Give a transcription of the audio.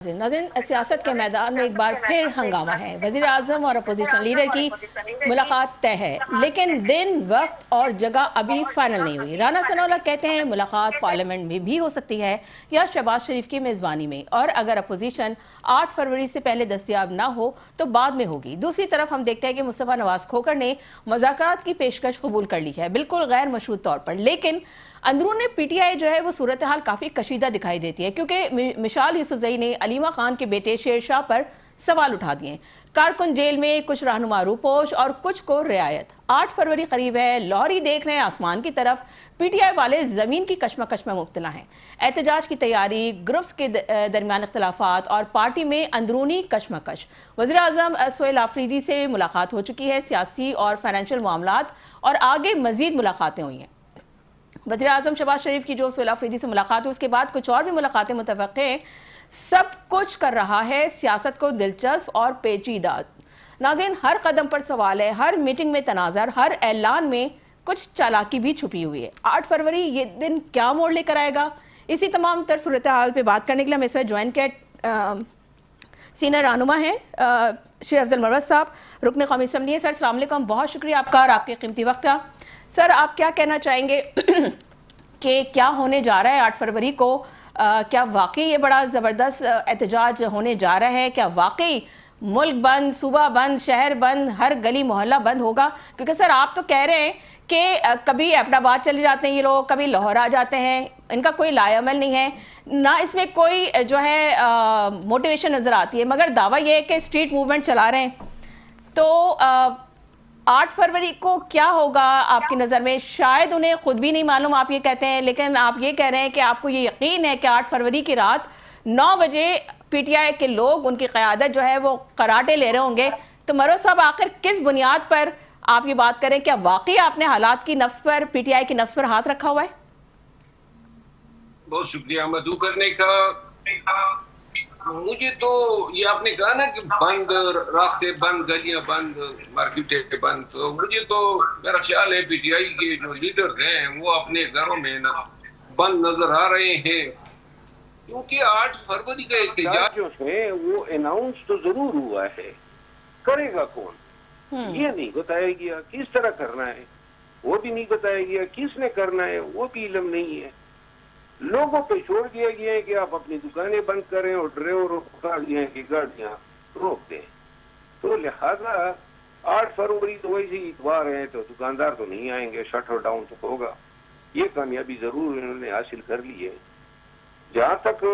नाज़रीन, सियासत के मैदान में एक बार फिर हंगामा है। वज़ीर आज़म और अपोजिशन लीडर की मुलाकात तय है, लेकिन दिन, वक्त और जगह अभी फाइनल नहीं हुई। राना सनाउल्लाह कहते हैं मुलाकात पार्लियामेंट में भी हो सकती है या शहबाज शरीफ की मेज़बानी में, और अगर अपोजिशन 8 फरवरी से पहले दस्तयाब ना हो तो बाद में होगी। दूसरी तरफ हम देखते हैं कि मुस्तफ़ा नवाज खोखर ने मुज़ाकरात की पेशकश कबूल कर ली है, बिल्कुल गैर मशरूत तौर पर। लेकिन अंदरून पीटीआई जो है वो सूरत हाल काफ़ी कशीदा दिखाई देती है, क्योंकि मिशाल यूसुफ़ज़ई ने अलीमा खान के बेटे शेरशाह पर सवाल उठा दिए। कारकुन जेल में, कुछ रहनुमा रूपोश और कुछ को रियायत। 8 फरवरी करीब है, लाहौरी देख रहे हैं आसमान की तरफ, पीटीआई वाले ज़मीन की कशमकश में मुब्तला हैं। एहतजाज की तैयारी, ग्रुप्स के दरमियान इख्तलाफात और पार्टी में अंदरूनी कशमकश। वज़ीर आज़म सोहेल आफरीदी से मुलाकात हो चुकी है, सियासी और फाइनेंशियल मामलात और आगे मज़ीद मुलाकातें हुई हैं। वज़ीर आज़म शहबाज शरीफ की जो सोहेल आफरीदी से मुलाकात हुई, उसके बाद कुछ और भी मुलाकातें मुतवक्के हैं। सब कुछ कर रहा है सियासत को दिलचस्प और पेचीदा। नाज़रीन, हर कदम पर सवाल है, हर मीटिंग में तनाज़र, हर ऐलान में कुछ चालाकी भी छुपी हुई है। 8 फरवरी ये दिन क्या मोड़ लेकर आएगा, इसी तमाम तर सूरत हाल पर बात करने के लिए हम इस वक्त ज्वाइन के सीनियर रहनुमा हैं शेर अफजल मरवत साहब, रुकन कौमी असम्बली है। सर अस्सलाम वालेकुम, बहुत शुक्रिया आपका और आपके कीमती वक्त का। सर, आप क्या कहना चाहेंगे कि क्या होने जा रहा है 8 फरवरी को? क्या वाकई ये बड़ा ज़बरदस्त एहतजाज होने जा रहा है? क्या वाकई मुल्क बंद, सूबा बंद, शहर बंद, हर गली मोहल्ला बंद होगा? क्योंकि सर आप तो कह रहे हैं कि कभी अहमदाबाद चले जाते हैं ये लोग, कभी लाहौर आ जाते हैं, इनका कोई लायामल नहीं है, ना इसमें कोई जो है मोटिवेशन नज़र आती है, मगर दावा ये है कि स्ट्रीट मूवमेंट चला रहे हैं। तो 8 फरवरी को क्या होगा आपकी नज़र में? शायद उन्हें खुद भी नहीं मालूम, आप ये कहते हैं, लेकिन आप ये कह रहे हैं कि आपको ये यकीन है कि 8 फरवरी की रात 9 बजे पीटीआई के लोग, उनकी क़यादत जो है वो कराटे ले रहे होंगे। तो मरवत साहब, आखिर किस बुनियाद पर आप ये बात करें? क्या वाकई आपने हालात की नफ्स पर, पीटीआई की नफ्स पर हाथ रखा हुआ है? बहुत शुक्रिया मधु करने का। मुझे तो ये आपने कहा ना कि बंद रास्ते बंद, गलियां बंद, मार्केटें बंद, तो मुझे तो मेरा ख्याल है पीटीआई के जो लीडर हैं वो अपने घरों में ना बंद नजर आ रहे हैं, क्योंकि 8 फरवरी का एहतजाज जो है वो अनाउंस तो जरूर हुआ है, करेगा कौन ये नहीं बताया गया, किस तरह करना है वो भी नहीं बताया गया, किसने करना है वो भी इल्म नहीं है। लोगों पे छोड़ दिया गया है कि आप अपनी दुकानें बंद करें और ड्राइवरों को कहा गया है कि गाड़ियां रोक दें। तो लिहाजा 8 फरवरी तो वैसे ही इतवार है, तो दुकानदार तो नहीं आएंगे, शटर डाउन तो होगा। ये कामयाबी जरूर इन्होंने हासिल कर ली है। जहां तक